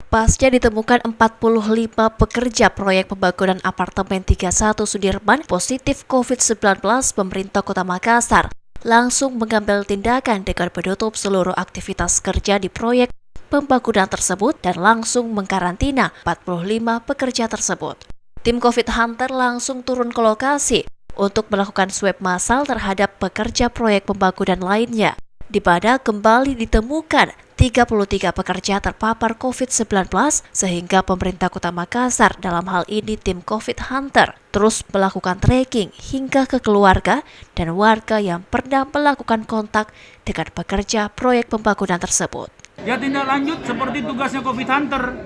Pasca ditemukan 45 pekerja proyek pembangunan apartemen 31 Sudirman positif COVID-19, pemerintah Kota Makassar langsung mengambil tindakan dengan menutup seluruh aktivitas kerja di proyek pembangunan tersebut dan langsung mengkarantina 45 pekerja tersebut. Tim COVID Hunter langsung turun ke lokasi untuk melakukan swab massal terhadap pekerja proyek pembangunan lainnya, di mana kembali ditemukan 33 pekerja terpapar COVID-19 sehingga pemerintah Kota Makassar, dalam hal ini tim COVID Hunter, terus melakukan tracking hingga ke keluarga dan warga yang pernah melakukan kontak dengan pekerja proyek pembangunan tersebut. Ya, tindak lanjut seperti tugasnya COVID Hunter.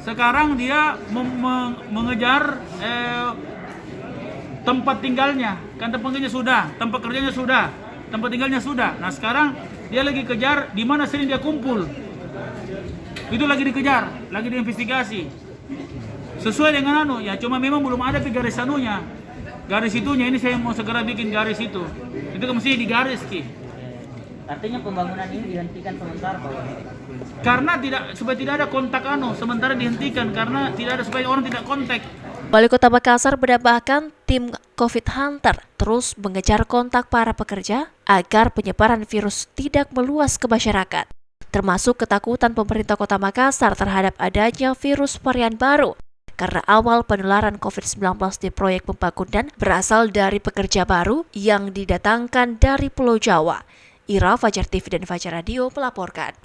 Sekarang dia mengejar tempat tinggalnya, kan tempat tinggalnya sudah, tempat kerjanya sudah, tempat tinggalnya sudah. Nah sekarang dia lagi kejar di mana sering dia kumpul. Itu lagi dikejar, lagi diinvestigasi. Sesuai dengan ya cuma memang belum ada garis garis itunya. Ini saya mau segera bikin garis itu. Itu kan mesti digaris Artinya pembangunan ini dihentikan sementara, Pak? Karena supaya tidak ada kontak sementara dihentikan karena tidak ada, supaya orang tidak kontak. Wali Kota Makassar menambahkan tim COVID Hunter terus mengejar kontak para pekerja agar penyebaran virus tidak meluas ke masyarakat, termasuk ketakutan pemerintah Kota Makassar terhadap adanya virus varian baru. Karena awal penularan COVID-19 di proyek pembangunan berasal dari pekerja baru yang didatangkan dari Pulau Jawa. Ira, Fajar TV dan Fajar Radio melaporkan.